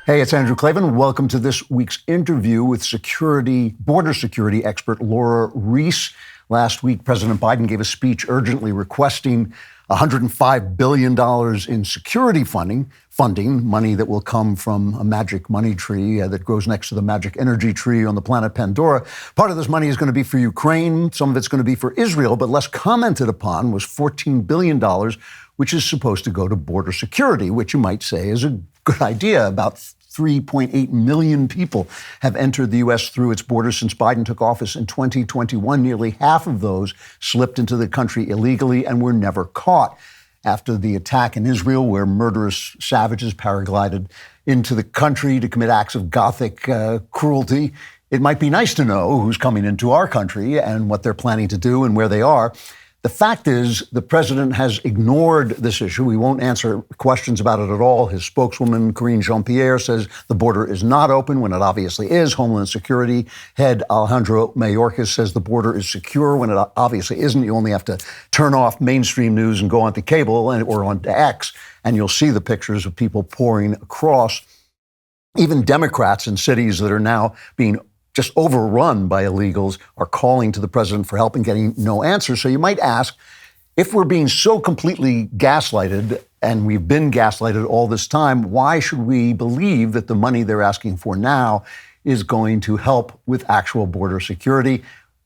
Hey, it's Andrew Klavan. Welcome to this week's interview with border security expert Lora Ries. Last week, President Biden gave a speech urgently requesting $105 billion in security funding, money that will come from a magic money tree that grows next to the magic energy tree on the planet Pandora. Part of this money is going to be for Ukraine. Some of it's going to be for Israel, but less commented upon was $14 billion, which is supposed to go to border security, which you might say is a good idea. About 3.8 million people have entered the U.S. through its borders since Biden took office in 2021. Nearly half of those slipped into the country illegally and were never caught. After the attack in Israel, where murderous savages paraglided into the country to commit acts of Gothic cruelty, it might be nice to know who's coming into our country and what they're planning to do and where they are. The fact is, the president has ignored this issue. We won't answer questions about it at all. His spokeswoman, Karine Jean-Pierre, says the border is not open when it obviously is. Homeland Security head Alejandro Mayorkas says the border is secure when it obviously isn't. You only have to turn off mainstream news and go onto cable or onto X, and you'll see the pictures of people pouring across. Even Democrats in cities that are now being just overrun by illegals are calling to the president for help and getting no answer. So you might ask, if we're being so completely gaslighted, and we've been gaslighted all this time, why should we believe that the money they're asking for now is going to help with actual border security?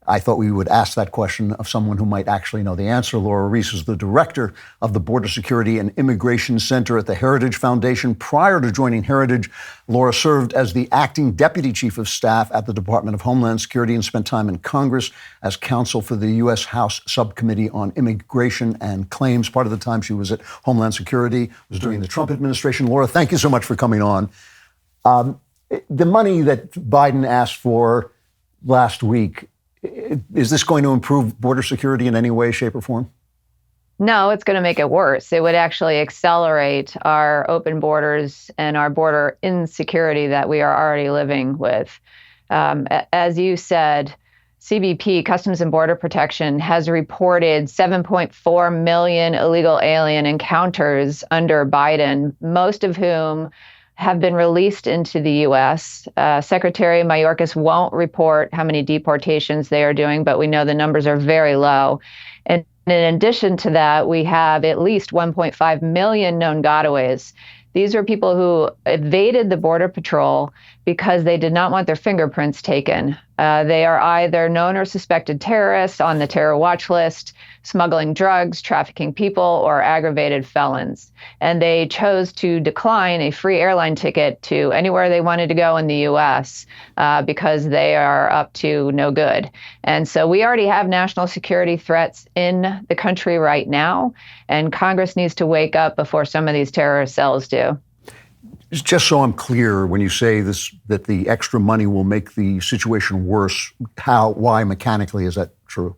I thought we would ask that question of someone who might actually know the answer. Lora Ries is the director of the Border Security and Immigration Center at the Heritage Foundation. Prior to joining Heritage, Lora served as the acting deputy chief of staff at the Department of Homeland Security and spent time in Congress as counsel for the U.S. House Subcommittee on Immigration and Claims. Part of the time she was at Homeland Security was during the Trump administration. Lora, thank you so much for coming on. The money that Biden asked for last week, is this going to improve border security in any way, shape, or form? No, it's going to make it worse. It would actually accelerate our open borders and our border insecurity that we are already living with. As you said, CBP, Customs and Border Protection, has reported 7.4 million illegal alien encounters under Biden, most of whom have been released into the U.S. Secretary Mayorkas won't report how many deportations they are doing, but we know the numbers are very low. And in addition to that, we have at least 1.5 million known gotaways. These are people who evaded the Border Patrol because they did not want their fingerprints taken. They are either known or suspected terrorists on the terror watch list, smuggling drugs, trafficking people, or aggravated felons. And they chose to decline a free airline ticket to anywhere they wanted to go in the U.S. Because they are up to no good. And so we already have national security threats in the country right now, and Congress needs to wake up before some of these terrorist cells do. Just so I'm clear, when you say this, that the extra money will make the situation worse, why mechanically is that true?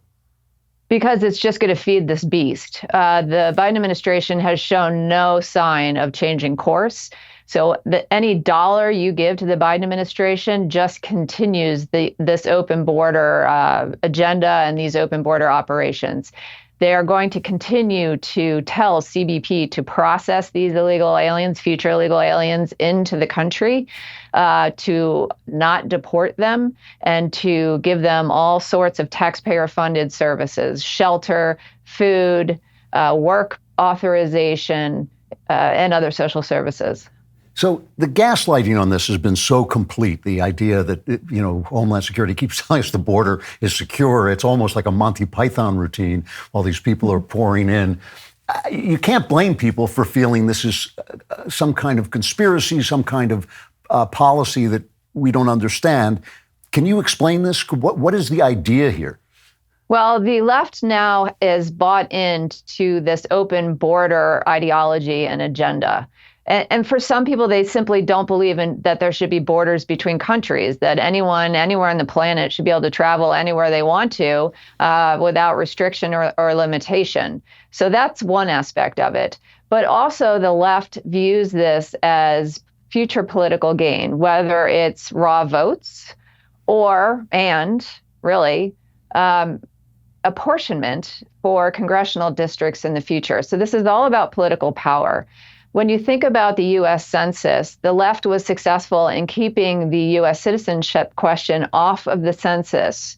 Because it's just going to feed this beast. The Biden administration has shown no sign of changing course. So any dollar you give to the Biden administration just continues this open border agenda and these open border operations. They are going to continue to tell CBP to process these illegal aliens, future illegal aliens, into the country, to not deport them, and to give them all sorts of taxpayer-funded services, shelter, food, work authorization, and other social services. So the gaslighting on this has been so complete. The idea that, Homeland Security keeps telling us the border is secure. It's almost like a Monty Python routine while these people are pouring in. You can't blame people for feeling this is some kind of conspiracy, some kind of policy that we don't understand. Can you explain this? What is the idea here? Well, the left now is bought into this open border ideology and agenda. And for some people, they simply don't believe that there should be borders between countries, that anyone anywhere on the planet should be able to travel anywhere they want to without restriction or limitation. So that's one aspect of it. But also the left views this as future political gain, whether it's raw votes and really apportionment for congressional districts in the future. So this is all about political power. When you think about the U.S. Census, the left was successful in keeping the U.S. citizenship question off of the census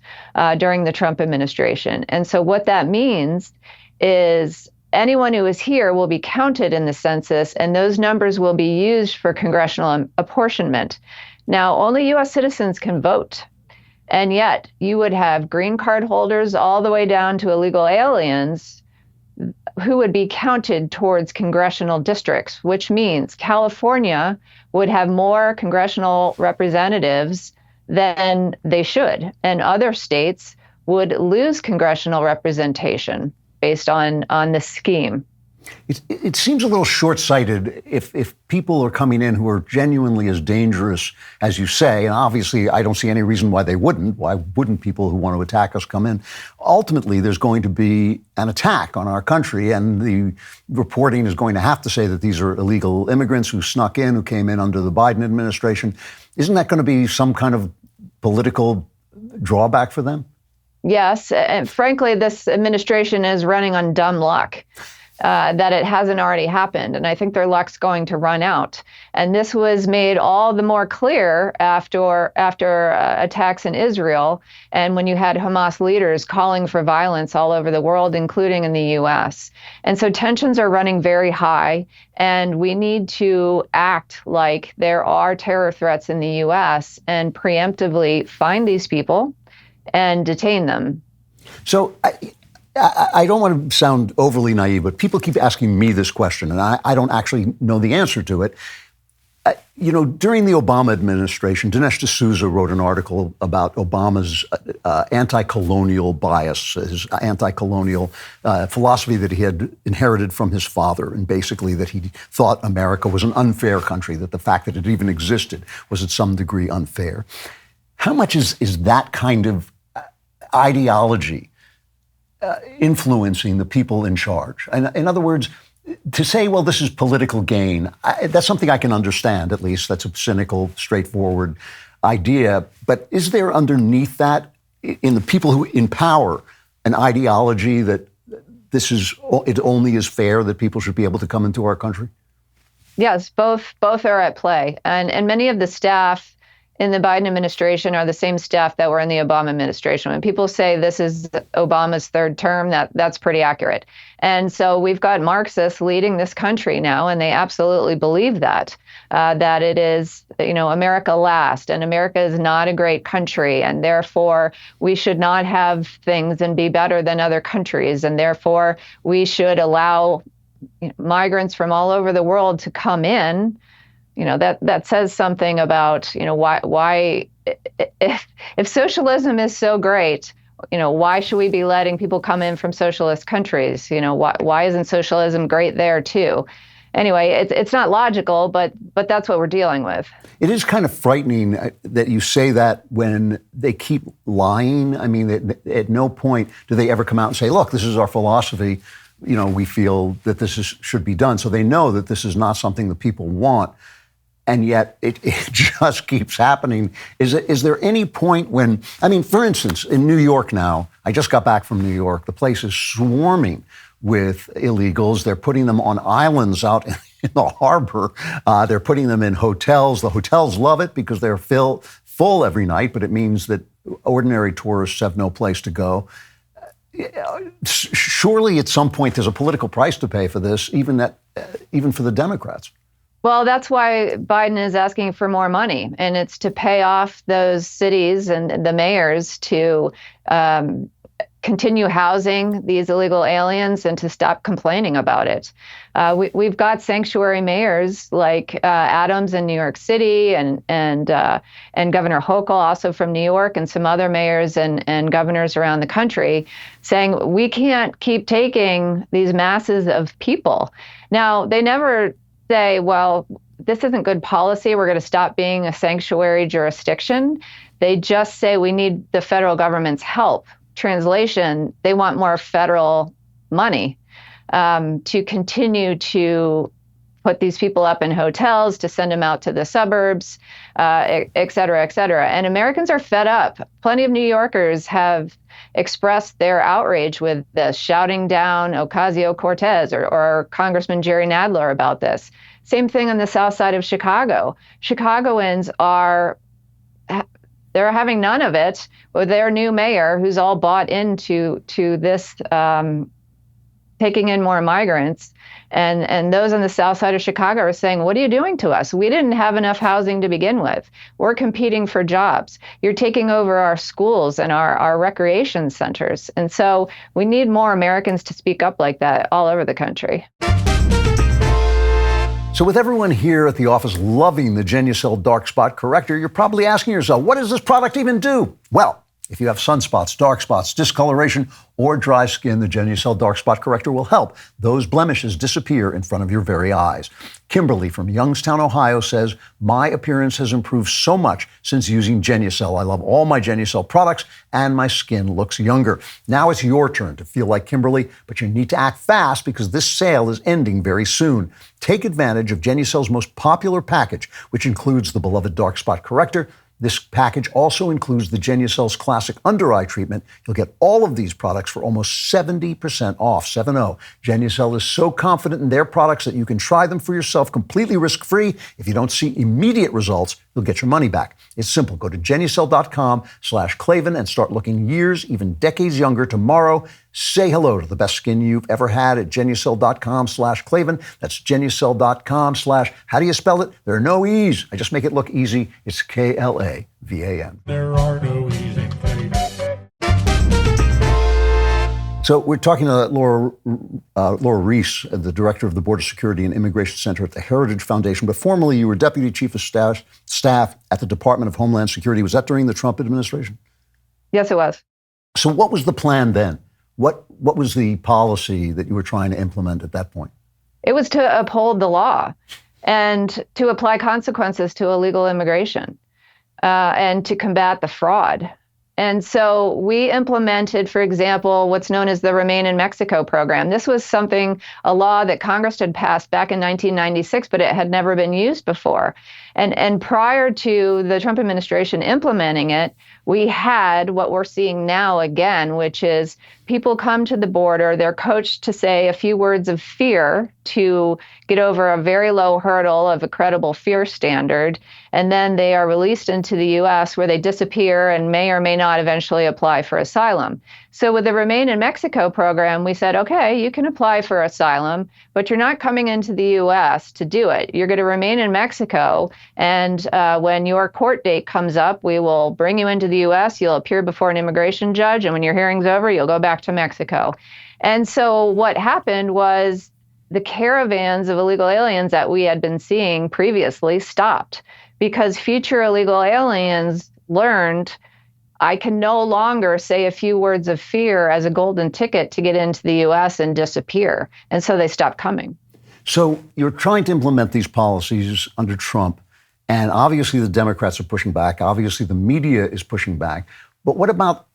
during the Trump administration. And so what that means is anyone who is here will be counted in the census, and those numbers will be used for congressional apportionment. Now, only U.S. citizens can vote. And yet you would have green card holders all the way down to illegal aliens who would be counted towards congressional districts, which means California would have more congressional representatives than they should. And other states would lose congressional representation based on this scheme. It seems a little short-sighted if people are coming in who are genuinely as dangerous as you say, and obviously I don't see any reason why they wouldn't. Why wouldn't people who want to attack us come in? Ultimately, there's going to be an attack on our country, and the reporting is going to have to say that these are illegal immigrants who snuck in, who came in under the Biden administration. Isn't that going to be some kind of political drawback for them? Yes, and frankly, this administration is running on dumb luck. That it hasn't already happened. And I think their luck's going to run out. And this was made all the more clear after attacks in Israel, and when you had Hamas leaders calling for violence all over the world, including in the U.S. And so tensions are running very high, and we need to act like there are terror threats in the U.S. and preemptively find these people and detain them. So I don't want to sound overly naive, but people keep asking me this question, and I don't actually know the answer to it. During the Obama administration, Dinesh D'Souza wrote an article about Obama's anti-colonial bias, his anti-colonial philosophy that he had inherited from his father, and basically that he thought America was an unfair country, that the fact that it even existed was at some degree unfair. How much is that kind of ideology influencing the people in charge? And in other words, to say, well, this is political gain, that's something I can understand, at least. That's a cynical, straightforward idea. But is there underneath that, in the people who in power, an ideology that it only is fair that people should be able to come into our country? Yes, both are at play. And many of the staff in the Biden administration are the same staff that were in the Obama administration. When people say this is Obama's third term, that's pretty accurate. And so we've got Marxists leading this country now, and they absolutely believe that it is, America last, and America is not a great country, and therefore we should not have things and be better than other countries, and therefore we should allow migrants from all over the world to come in. That says something about, why if socialism is so great, why should we be letting people come in from socialist countries? Why isn't socialism great there too? Anyway, it's not logical, but that's what we're dealing with. It is kind of frightening that you say that when they keep lying. I mean, at no point do they ever come out and say, look, this is our philosophy. We feel that this should be done. So they know that this is not something that people want. And yet it just keeps happening. Is there any point when, for instance, in New York now, I just got back from New York, the place is swarming with illegals. They're putting them on islands out in the harbor. They're putting them in hotels. The hotels love it because they're full every night, but it means that ordinary tourists have no place to go. Surely at some point there's a political price to pay for this, even for the Democrats. Well, that's why Biden is asking for more money, and it's to pay off those cities and the mayors to continue housing these illegal aliens and to stop complaining about it. We've got sanctuary mayors like Adams in New York City and Governor Hochul, also from New York, and some other mayors and governors around the country saying we can't keep taking these masses of people. Now, they never say, well, this isn't good policy, we're going to stop being a sanctuary jurisdiction. They just say we need the federal government's help. Translation, they want more federal money to continue to put these people up in hotels, to send them out to the suburbs, et cetera, et cetera. And Americans are fed up. Plenty of New Yorkers have expressed their outrage with this, shouting down Ocasio-Cortez or Congressman Jerry Nadler about this. Same thing on the south side of Chicago. Chicagoans they're having none of it with their new mayor, who's all bought into this taking in more migrants. And those on the south side of Chicago are saying, what are you doing to us? We didn't have enough housing to begin with. We're competing for jobs. You're taking over our schools and our recreation centers. And so we need more Americans to speak up like that all over the country. So with everyone here at the office loving the Genucell Dark Spot Corrector, you're probably asking yourself, what does this product even do? Well, if you have sunspots, dark spots, discoloration, or dry skin, the Genucell Dark Spot Corrector will help those blemishes disappear in front of your very eyes. Kimberly from Youngstown, Ohio says, my appearance has improved so much since using Genucell. I love all my Genucell products and my skin looks younger. Now it's your turn to feel like Kimberly, but you need to act fast because this sale is ending very soon. Take advantage of Genucell's most popular package, which includes the beloved Dark Spot Corrector. This package also includes the Genucell's Classic Under Eye Treatment. You'll get all of these products for almost 70% off, 7-0. Genucell is so confident in their products that you can try them for yourself completely risk-free. If you don't see immediate results, you'll get your money back. It's simple. Go to Genucell.com/Klavan and start looking years, even decades younger tomorrow. Say hello to the best skin you've ever had at Genucell.com/Klavan. That's Genucell.com/ how do you spell it? There are no E's. I just make it look easy. It's Klavan. There are no E's in Klavan. So we're talking to Lora Ries, the director of the Border Security and Immigration Center at the Heritage Foundation, but formerly you were deputy chief of staff at the Department of Homeland Security. Was that during the Trump administration? Yes, it was. So what was the plan then? What was the policy that you were trying to implement at that point? It was to uphold the law and to apply consequences to illegal immigration and to combat the fraud. And so we implemented, for example, what's known as the Remain in Mexico program. This was a law that Congress had passed back in 1996, but it had never been used before. And prior to the Trump administration implementing it, we had what we're seeing now again, which is people come to the border, they're coached to say a few words of fear to get over a very low hurdle of a credible fear standard, and then they are released into the U.S. where they disappear and may or may not eventually apply for asylum. So with the Remain in Mexico program, we said, okay, you can apply for asylum, but you're not coming into the U.S. to do it. You're going to remain in Mexico, and when your court date comes up, we will bring you into the U.S., you'll appear before an immigration judge, and when your hearing's over, you'll go back to Mexico. And so what happened was the caravans of illegal aliens that we had been seeing previously stopped because future illegal aliens learned I can no longer say a few words of fear as a golden ticket to get into the U.S. and disappear. And so they stopped coming. So you're trying to implement these policies under Trump, and obviously the Democrats are pushing back. Obviously the media is pushing back. But what about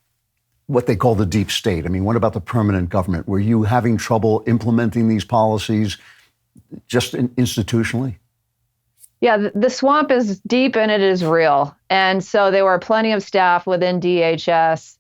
what they call the deep state? I mean, what about the permanent government? Were you having trouble implementing these policies just institutionally? Yeah, the swamp is deep and it is real. And so there were plenty of staff within DHS,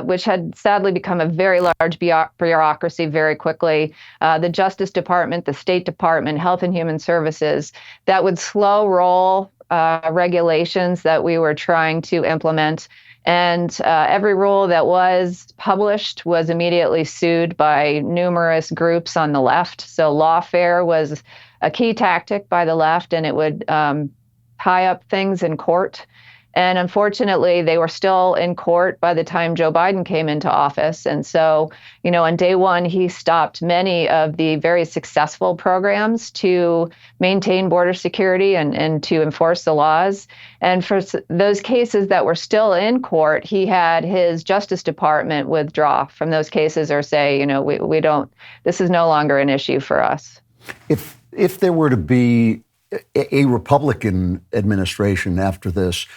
which had sadly become a very large bureaucracy very quickly. The Justice Department, the State Department, Health and Human Services, that would slow roll regulations that we were trying to implement. And every rule that was published was immediately sued by numerous groups on the left. So lawfare was a key tactic by the left, and it would tie up things in court. And unfortunately, they were still in court by the time Joe Biden came into office. And so, on day one, he stopped many of the very successful programs to maintain border security and to enforce the laws. And for those cases that were still in court, he had his Justice Department withdraw from those cases or say, we don't, this is no longer an issue for us. If there were to be a Republican administration after this,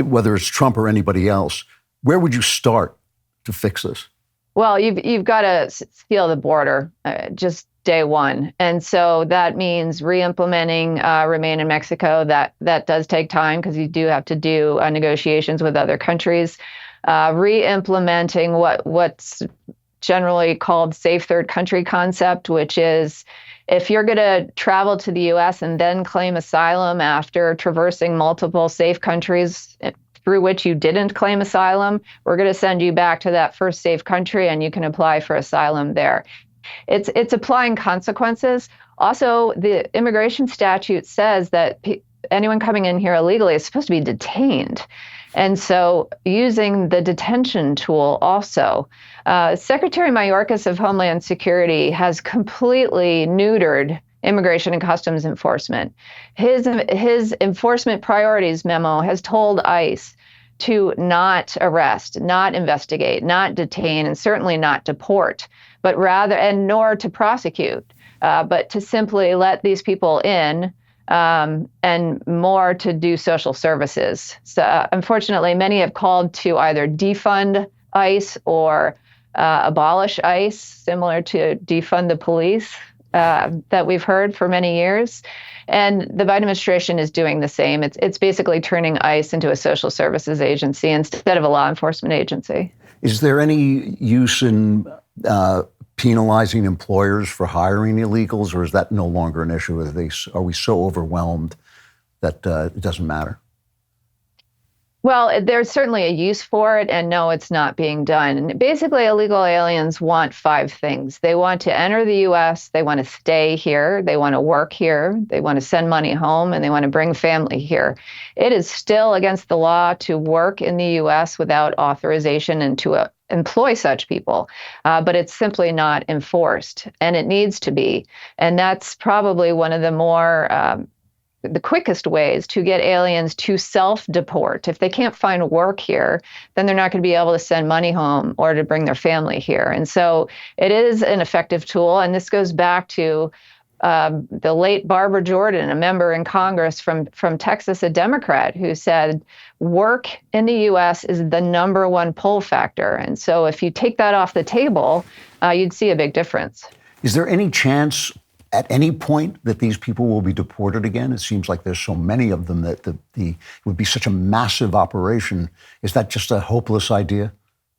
whether it's Trump or anybody else, where would you start to fix this? Well, you've got to seal the border just day one. And so that means re-implementing Remain in Mexico. That does take time because you do have to do negotiations with other countries. Re-implementing what's generally called safe third country concept, which is If you're going to travel to the US and then claim asylum after traversing multiple safe countries through which you didn't claim asylum, we're going to send you back to that first safe country and you can apply for asylum there. It's applying consequences. Also, the immigration statute says that anyone coming in here illegally is supposed to be detained. And so using the detention tool also. Secretary Mayorkas of Homeland Security has completely neutered Immigration and Customs Enforcement. His enforcement priorities memo has told ICE to not arrest, not investigate, not detain, and certainly not deport, but rather, and nor to prosecute, but to simply let these people in, and more to do social services. So unfortunately, many have called to either defund ICE or abolish ICE, similar to defund the police that we've heard for many years. And the Biden administration is doing the same. It's basically turning ICE into a social services agency instead of a law enforcement agency. Is there any use in penalizing employers for hiring illegals, or is that no longer an issue? Are we so overwhelmed that it doesn't matter? Well, there's certainly a use for it, and no, it's not being done. Basically, illegal aliens want 5 things. They want to enter the U.S., they want to stay here, they want to work here, they want to send money home, and they want to bring family here. It is still against the law to work in the U.S. without authorization and to employ such people, but it's simply not enforced, and it needs to be. And that's probably one of the more the quickest ways to get aliens to self-deport. If they can't find work here, then they're not going to be able to send money home or to bring their family here. And so it is an effective tool. And this goes back to the late Barbara Jordan, a member in Congress from Texas, a Democrat, who said work in the U.S. is the number one pull factor. And so if you take that off the table, you'd see a big difference. Is there any chance at any point that these people will be deported again? It seems like there's so many of them that it would be such a massive operation. Is that just a hopeless idea?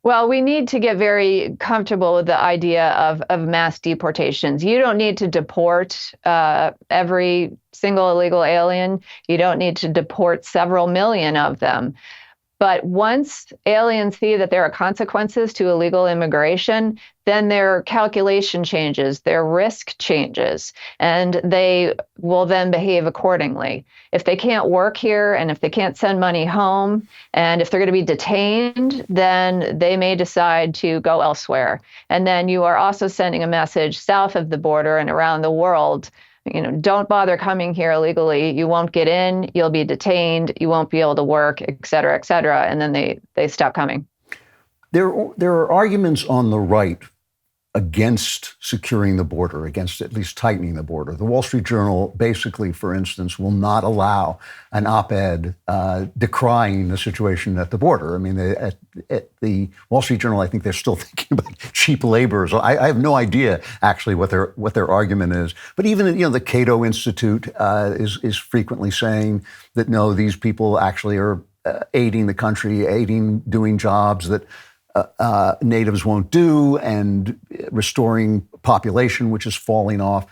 Well, we need to get very comfortable with the idea of mass deportations. You don't need to deport every single illegal alien. You don't need to deport several million of them. But once aliens see that there are consequences to illegal immigration, then their calculation changes, their risk changes, and they will then behave accordingly. If they can't work here and if they can't send money home, and if they're going to be detained, then they may decide to go elsewhere. And then you are also sending a message south of the border and around the world. Don't bother coming here illegally. You won't get in, you'll be detained, you won't be able to work, et cetera, and then they stop coming. There are arguments on the right against securing the border, against at least tightening the border. The Wall Street Journal basically, for instance, will not allow an op-ed decrying the situation at the border. I mean, at the Wall Street Journal, I think they're still thinking about cheap labor. So I have no idea actually what their argument is. But even the Cato Institute is frequently saying that no, these people actually are aiding the country, doing jobs that natives won't do, and restoring population which is falling off.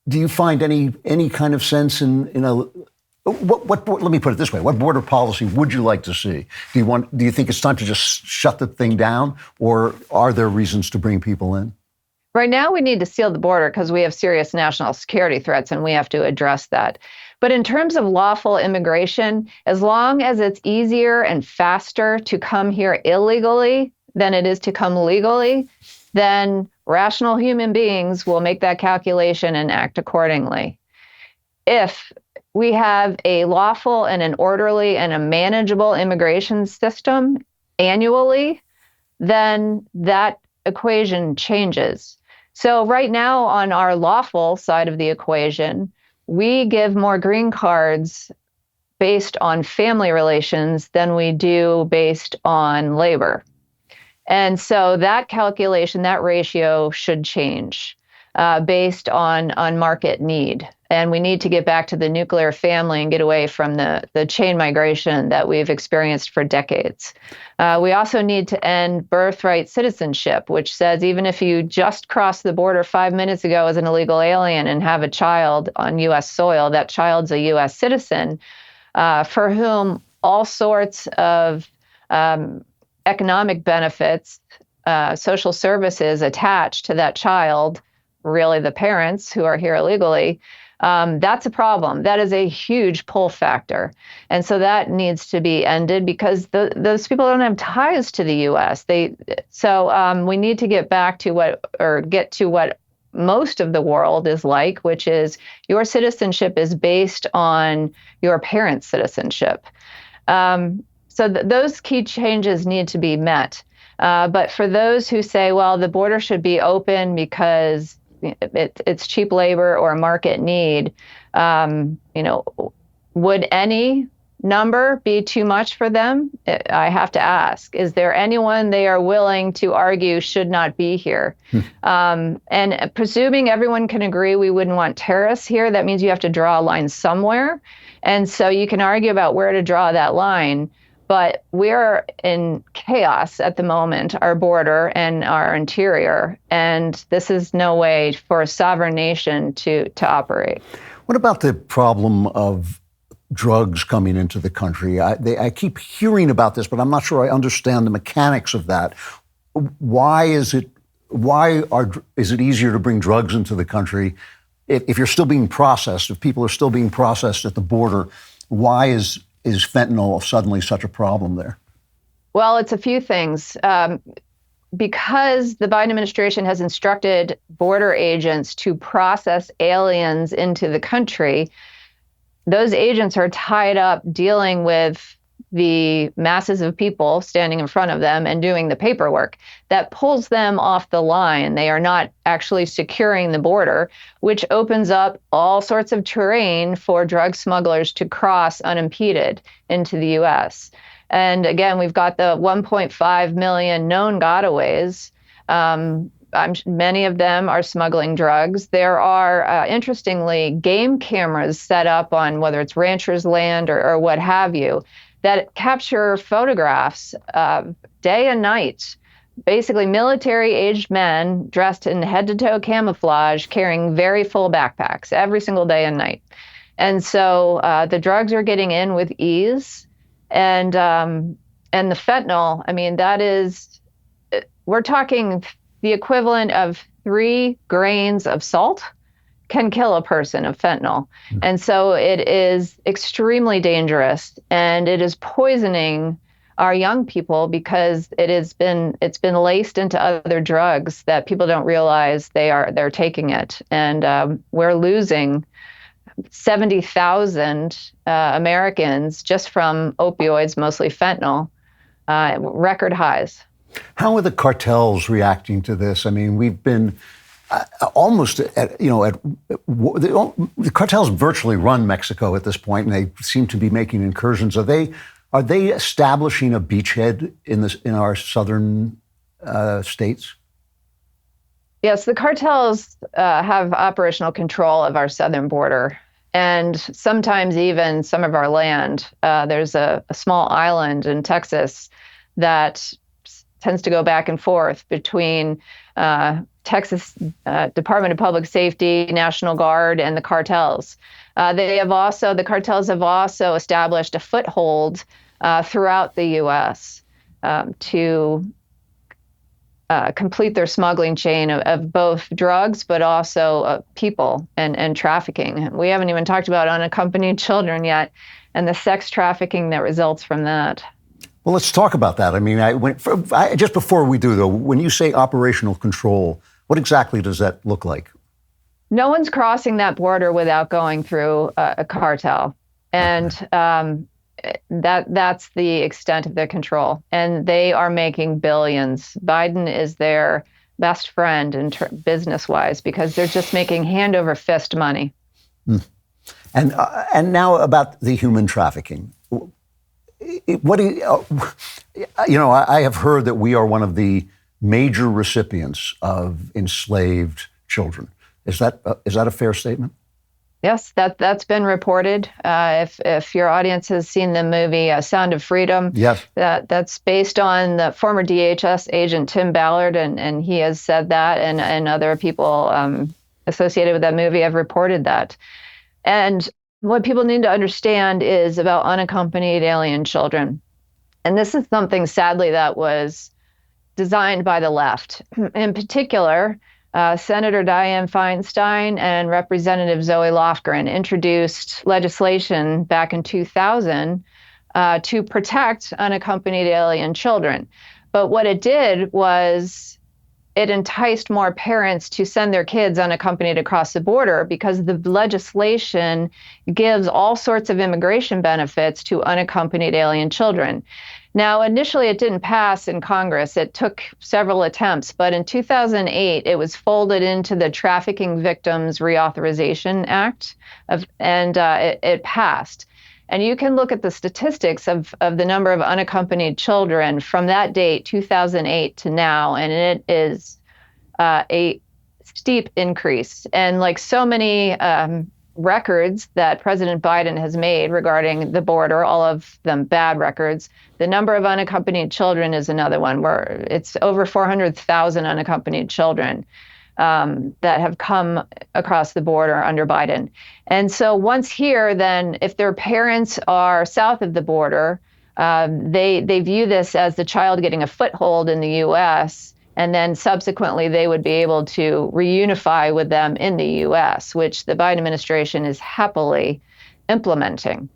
Do you find any kind of sense in a what? Let me put it this way: what border policy would you like to see? Do you think it's time to just shut the thing down, or are there reasons to bring people in? Right now, we need to seal the border because we have serious national security threats, and we have to address that. But in terms of lawful immigration, as long as it's easier and faster to come here illegally than it is to come legally, then rational human beings will make that calculation and act accordingly. If we have a lawful and an orderly and a manageable immigration system annually, then that equation changes. So right now on our lawful side of the equation, we give more green cards based on family relations than we do based on labor. And so that calculation, that ratio should change based on market need. And we need to get back to the nuclear family and get away from the chain migration that we've experienced for decades. We also need to end birthright citizenship, which says even if you just crossed the border 5 minutes ago as an illegal alien and have a child on U.S. soil, that child's a U.S. citizen for whom all sorts of economic benefits, social services attached to that child, really the parents who are here illegally, that's a problem. That is a huge pull factor. And so that needs to be ended because those people don't have ties to the U.S. So we need to get back to what most of the world is like, which is your citizenship is based on your parents' citizenship. So those key changes need to be met. But for those who say, well, the border should be open because it's cheap labor or market need, would any number be too much for them? I have to ask, is there anyone they are willing to argue should not be here? And presuming everyone can agree we wouldn't want terrorists here, that means you have to draw a line somewhere. And so you can argue about where to draw that line. But we're in chaos at the moment, our border and our interior, and this is no way for a sovereign nation to operate. What about the problem of drugs coming into the country? I keep hearing about this, but I'm not sure I understand the mechanics of that. Why is it easier to bring drugs into the country if you're still being processed, if people are still being processed at the border? Why is fentanyl suddenly such a problem there? Well, it's a few things. Because the Biden administration has instructed border agents to process aliens into the country, those agents are tied up dealing with the masses of people standing in front of them and doing the paperwork. That pulls them off the line. They are not actually securing the border, which opens up all sorts of terrain for drug smugglers to cross unimpeded into the U.S. And again, we've got the 1.5 million known gotaways. Many of them are smuggling drugs. There are, interestingly, game cameras set up on whether it's ranchers' land or what have you that capture photographs day and night, basically military-aged men dressed in head-to-toe camouflage carrying very full backpacks every single day and night. And so the drugs are getting in with ease. And the fentanyl, I mean, we're talking the equivalent of 3 grains of salt can kill a person of fentanyl. And so it is extremely dangerous, and it is poisoning our young people because it's been laced into other drugs that people don't realize they're taking it. And we're losing 70,000 Americans just from opioids, mostly fentanyl, record highs. How are the cartels reacting to this? I mean, we've been the cartels virtually run Mexico at this point, and they seem to be making incursions. Are they establishing a beachhead in our southern states? Yes, the cartels have operational control of our southern border, and sometimes even some of our land. There's a small island in Texas that tends to go back and forth between Texas Department of Public Safety, National Guard, and the cartels. The cartels have also established a foothold throughout the U.S. To complete their smuggling chain of both drugs, but also people and trafficking. We haven't even talked about unaccompanied children yet, and the sex trafficking that results from that. Well, let's talk about that. I mean, just before we do, though, when you say operational control, what exactly does that look like? No one's crossing that border without going through a cartel. And that's the extent of their control. And they are making billions. Biden is their best friend business-wise because they're just making hand-over-fist money. And now about the human trafficking. I have heard that we are one of the major recipients of enslaved children. Is that a fair statement? Yes, that's been reported. If your audience has seen the movie Sound of Freedom, Yes. that's based on the former DHS agent Tim Ballard, and he has said that, and other people associated with that movie have reported that. And what people need to understand is about unaccompanied alien children. And this is something, sadly, that was designed by the left. In particular, Senator Dianne Feinstein and Representative Zoe Lofgren introduced legislation back in 2000 to protect unaccompanied alien children. But what it did was it enticed more parents to send their kids unaccompanied across the border because the legislation gives all sorts of immigration benefits to unaccompanied alien children. Now, initially, it didn't pass in Congress. It took several attempts, but in 2008, it was folded into the Trafficking Victims Reauthorization Act, and it passed. And you can look at the statistics of the number of unaccompanied children from that date, 2008, to now, and it is a steep increase. And like so many records that President Biden has made regarding the border, all of them bad records, the number of unaccompanied children is another one where it's over 400,000 unaccompanied children that have come across the border under Biden. And so once here, then if their parents are south of the border, they view this as the child getting a foothold in the U.S., and then subsequently they would be able to reunify with them in the U.S., which the Biden administration is happily implementing.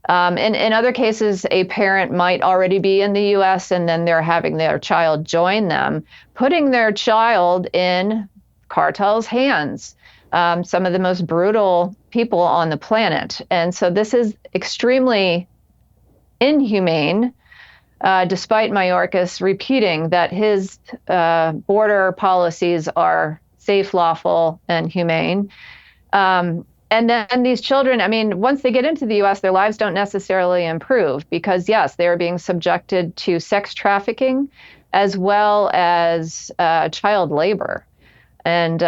In other cases, a parent might already be in the U.S. and then they're having their child join them, putting their child in cartels' hands, some of the most brutal people on the planet. And so this is extremely inhumane, despite Mayorkas repeating that his border policies are safe, lawful, and humane. And then these children, I mean, once they get into the U.S., their lives don't necessarily improve because, yes, they are being subjected to sex trafficking as well as child labor. And,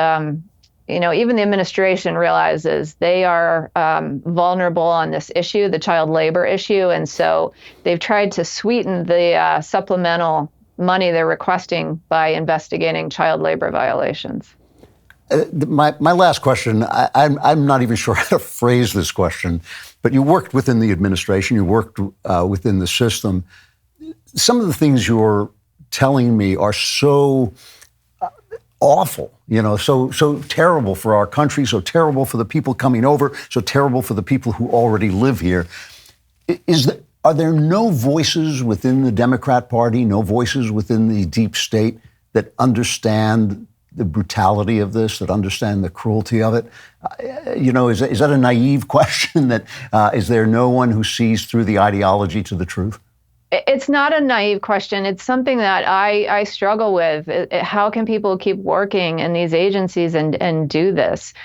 even the administration realizes they are vulnerable on this issue, the child labor issue. And so they've tried to sweeten the supplemental money they're requesting by investigating child labor violations. My last question, I'm not even sure how to phrase this question, but you worked within the administration, you worked within the system. Some of the things you're telling me are so awful, so terrible for our country, so terrible for the people coming over, so terrible for the people who already live here. Are there no voices within the Democrat Party, no voices within the deep state that understand the brutality of this, that understand the cruelty of it? Is that a naive question? That is there no one who sees through the ideology to the truth? It's not a naive question. It's something that I struggle with. How can people keep working in these agencies and do this?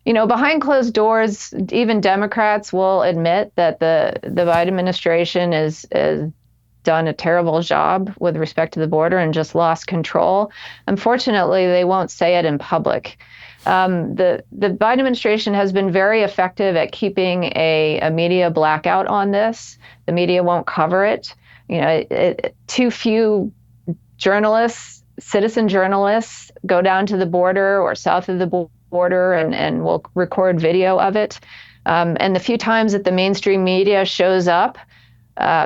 Behind closed doors, even Democrats will admit that the Biden administration is done a terrible job with respect to the border and just lost control. Unfortunately, they won't say it in public. The Biden administration has been very effective at keeping a media blackout on this. The media won't cover it. Too few journalists, citizen journalists, go down to the border or south of the border and will record video of it. And the few times that the mainstream media shows up,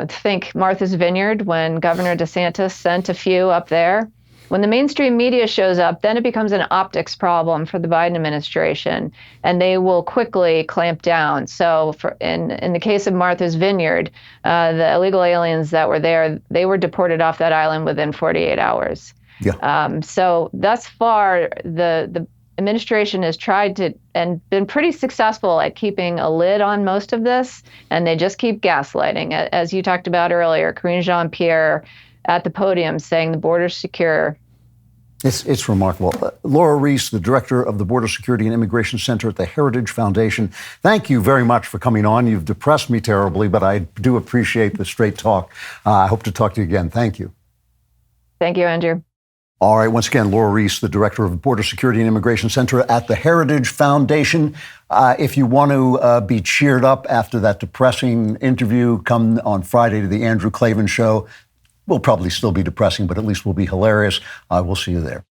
think Martha's Vineyard when Governor DeSantis sent a few up there. When the mainstream media shows up, then it becomes an optics problem for the Biden administration, and they will quickly clamp down. So in the case of Martha's Vineyard, the illegal aliens that were there, they were deported off that island within 48 hours. Yeah. So thus far, the administration has tried to and been pretty successful at keeping a lid on most of this, and they just keep gaslighting. As you talked about earlier, Karine Jean-Pierre at the podium saying the border's secure. It's remarkable. Lora Ries, the director of the Border Security and Immigration Center at the Heritage Foundation, thank you very much for coming on. You've depressed me terribly, but I do appreciate the straight talk. I hope to talk to you again. Thank you. Thank you, Andrew. All right, once again, Lora Ries, the Director of Border Security and Immigration Center at the Heritage Foundation. If you want to be cheered up after that depressing interview, come on Friday to the Andrew Klavan Show. We'll probably still be depressing, but at least we'll be hilarious. We'll see you there.